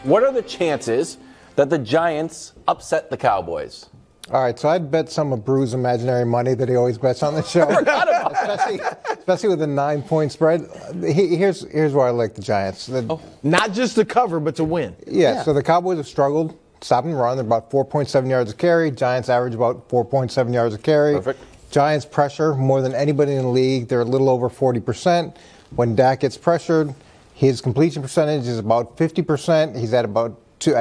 What are the chances that the Giants upset the Cowboys? All right, so I'd bet some of Brew's imaginary money that he always bets on the show, especially with a 9-point spread. Here's where I like the Giants. Not just to cover, but to win. Yeah, so the Cowboys have struggled stopping run. They're about 4.7 yards a carry. Giants average about 4.7 yards a carry. Perfect. Giants pressure more than anybody in the league. They're a little over 40%. When Dak gets pressured, his completion percentage is about 50%. He's at about two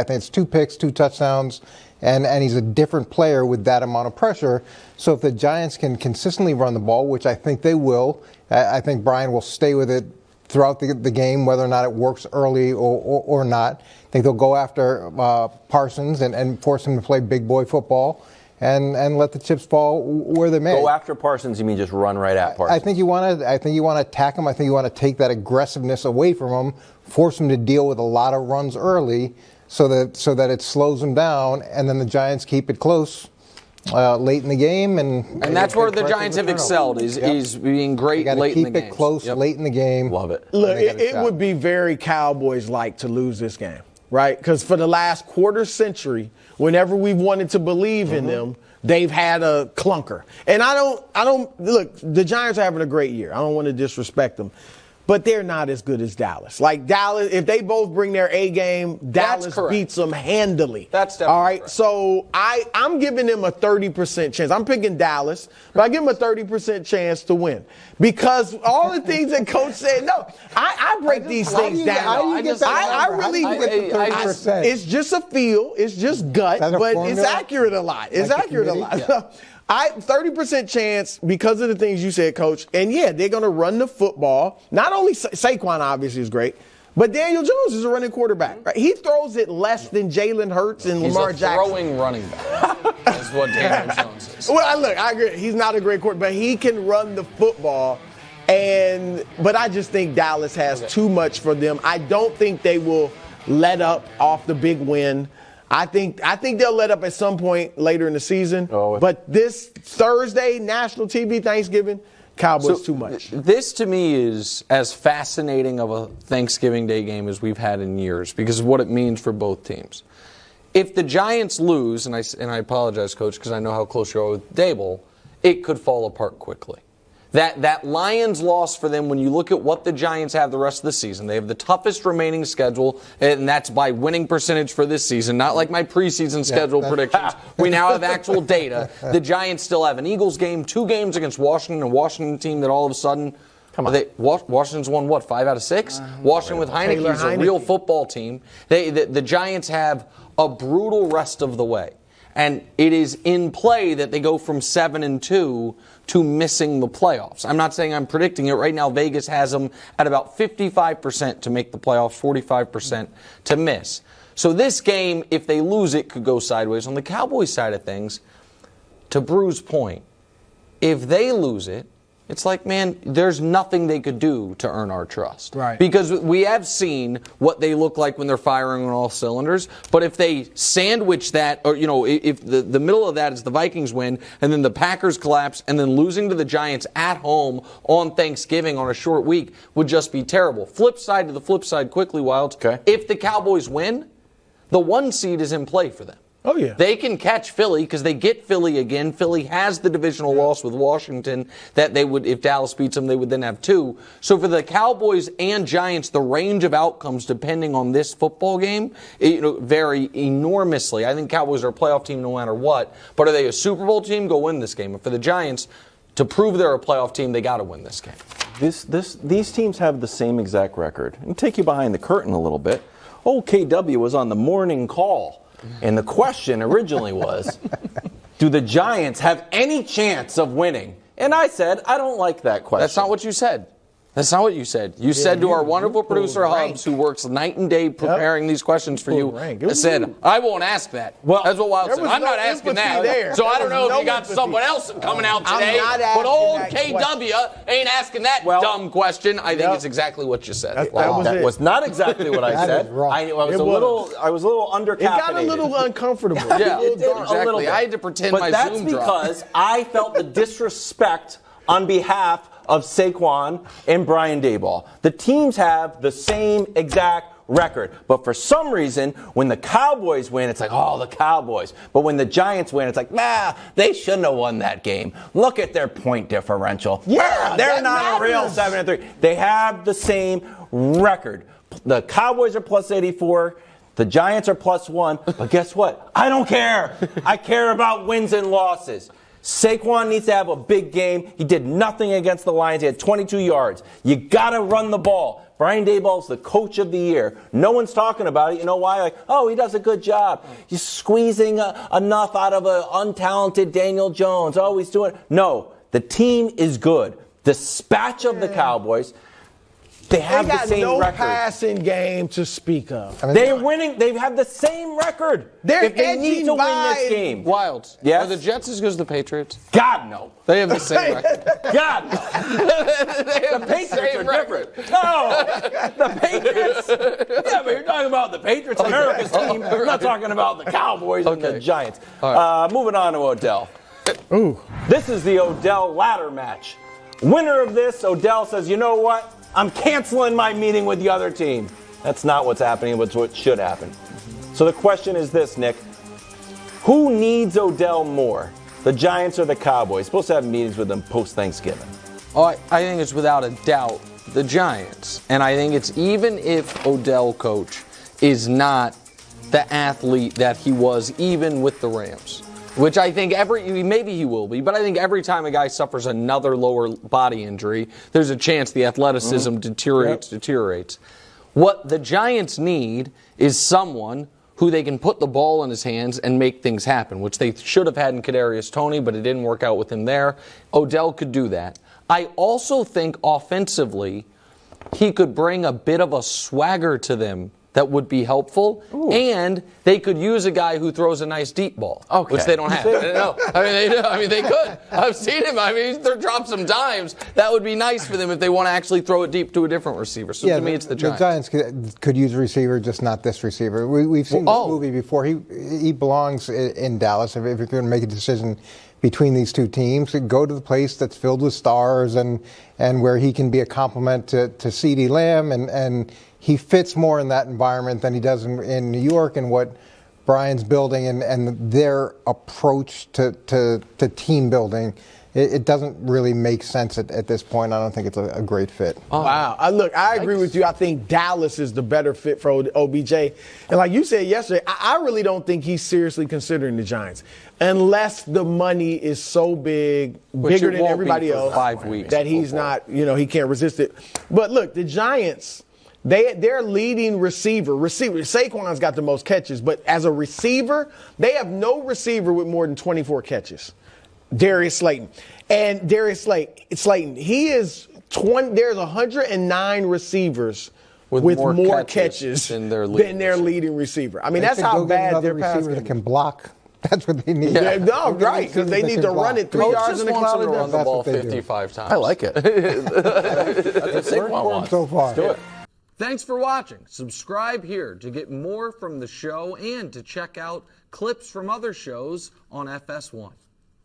picks, 2 touchdowns. And he's a different player with that amount of pressure. So if the Giants can consistently run the ball, which I think they will, I think Brian will stay with it throughout the game, whether or not it works early or not. I think they'll go after Parsons and force him to play big boy football and let the chips fall where they may. Go after Parsons, you mean just run right at Parsons? I think you want to attack him. I think you want to take that aggressiveness away from him, force him to deal with a lot of runs early, so that it slows them down, and then the Giants keep it close late in the game. And that's where the Giants have excelled, is being great late in the game. Keep it close late in the game. Love it. Look, it would be very Cowboys-like to lose this game, right? Because for the last quarter century, whenever we've wanted to believe in them, they've had a clunker. And I don't look, the Giants are having a great year. I don't want to disrespect them. But they're not as good as Dallas. Like Dallas, if they both bring their A game, Dallas beats them handily. That's definitely all right. Correct. So I'm giving them a 30% chance. I'm picking Dallas, but I give them a 30% chance to win because all the things that Coach said. No, I break these things down. I really. It's just a feel. It's just gut, but it's accurate a lot. It's accurate a lot. Yeah. 30% chance because of the things you said, Coach. And, yeah, they're going to run the football. Not only Saquon obviously is great, but Daniel Jones is a running quarterback. Right? He throws it less than Jalen Hurts and Lamar Jackson. He's a throwing running back is what Daniel Jones is. Well, look, I agree. He's not a great quarterback, but he can run the football. But I just think Dallas has too much for them. I don't think they will let up off the big win. I think they'll let up at some point later in the season. But this Thursday, national TV, Thanksgiving, Cowboys too much. This to me is as fascinating of a Thanksgiving Day game as we've had in years because of what it means for both teams. If the Giants lose, and I apologize, Coach, because I know how close you are with Dable, it could fall apart quickly. That Lions loss for them, when you look at what the Giants have the rest of the season, they have the toughest remaining schedule, and that's by winning percentage for this season, not like my preseason schedule predictions. We now have actual data. The Giants still have an Eagles game, 2 games against Washington, a Washington team that all of a sudden, Washington's won, 5 out of 6? Washington with Heineke is a real football team. The Giants have a brutal rest of the way. And it is in play that they go from 7-2 to missing the playoffs. I'm not saying I'm predicting it. Right now, Vegas has them at about 55% to make the playoffs, 45% to miss. So this game, if they lose it, could go sideways. On the Cowboys side of things, to Brew's point, if they lose it, it's like, man, there's nothing they could do to earn our trust. Right. Because we have seen what they look like when they're firing on all cylinders. But if they sandwich that, or, if the middle of that is the Vikings win, and then the Packers collapse, and then losing to the Giants at home on Thanksgiving on a short week would just be terrible. Flip side to the flip side quickly, Wildes. Okay. If the Cowboys win, the 1 seed is in play for them. Oh, yeah. They can catch Philly because they get Philly again. Philly has the divisional loss with Washington that they would, if Dallas beats them, they would then have 2. So for the Cowboys and Giants, the range of outcomes depending on this football game vary enormously. I think Cowboys are a playoff team no matter what. But are they a Super Bowl team? Go win this game. And for the Giants, to prove they're a playoff team, they got to win this game. These teams have the same exact record. And take you behind the curtain a little bit. KW was on the morning call. And the question originally was, do the Giants have any chance of winning? And I said, I don't like that question. That's not what you said. That's not what you said. You said to our wonderful producer, Hubbs, who works night and day preparing these questions for you, said, I won't ask that. Well, that's what Wild said. I'm not asking that. So I don't know if you got someone else coming out today, but old KW ain't asking that dumb question. I think it's exactly what you said. That was not exactly what I said. I was a little undercaffeinated. It got a little uncomfortable. Yeah, exactly. I had to pretend my Zoom dropped. But that's because I felt the disrespect on behalf of Saquon and Brian Daboll. The teams have the same exact record. But for some reason, when the Cowboys win, it's like, oh, the Cowboys. But when the Giants win, it's like, nah, they shouldn't have won that game. Look at their point differential. Yeah, they're not matters. a real 7-3. They have the same record. The Cowboys are plus 84. The Giants are plus 1. But guess what? I don't care. I care about wins and losses. Saquon needs to have a big game. He did nothing against the Lions. He had 22 yards. You got to run the ball. Brian Daboll's the coach of the year. No one's talking about it. You know why? Like, oh, he does a good job. He's squeezing enough out of an untalented Daniel Jones. Oh, he's doing it. No, the team is good. Dispatch of the Cowboys. They have the same no record. passing game to speak of. They're winning. They have the same record. They're they need to win this game. Wildes. Yes? Are the Jets as good as the Patriots? God, no. They have the same record. God, no. The Patriots are different. No, the Patriots. Yeah, but you're talking about the Patriots, America's team. I'm not talking about the Cowboys and the Giants. Right. Moving on to Odell. Ooh. This is the Odell ladder match. Winner of this, Odell says, you know what? I'm canceling my meeting with the other team. That's not what's happening, but it's what should happen. So the question is this, Nick. Who needs Odell more? The Giants or the Cowboys? Supposed to have meetings with them post-Thanksgiving. Oh, I think it's without a doubt the Giants. And I think it's even if Odell, coach, is not the athlete that he was even with the Rams. Which I think maybe he will be, but I think every time a guy suffers another lower body injury, there's a chance the athleticism deteriorates. What the Giants need is someone who they can put the ball in his hands and make things happen, which they should have had in Kadarius Toney, but it didn't work out with him there. Odell could do that. I also think offensively, he could bring a bit of a swagger to them that would be helpful, and they could use a guy who throws a nice deep ball, which they don't have. No, I mean, they do. I mean, they could. I've seen him. I mean, they drop some dimes. That would be nice for them if they want to actually throw it deep to a different receiver. So to me, it's the Giants. The Giants could use a receiver, just not this receiver. We've seen this movie before. He belongs in Dallas. If you're going to make a decision between these two teams, go to the place that's filled with stars and where he can be a complement to CeeDee Lamb, and he fits more in that environment than he does in New York and what Brian's building and their approach to team building. It doesn't really make sense at this point. I don't think it's a great fit. Wow. Look, I agree with you. I think Dallas is the better fit for OBJ. And like you said yesterday, I really don't think he's seriously considering the Giants. Unless the money is so big, bigger than everybody else, 5 weeks that he's not, he can't resist it. But look, the Giants, their leading receiver, Saquon's got the most catches, but as a receiver, they have no receiver with more than 24 catches. Darius Slayton. And Darius Slayton, he is there's 109 receivers with more catches than their leading receiver. I mean, that's how bad their pass receiver that can block. That's what they need. Yeah, no, right, because they need to run it 3 yards in the cloud. To run the ball 55 times. I like it. That's worked so far. Do it. Thanks for watching. Subscribe here to get more from the show and to check out clips from other shows on FS1.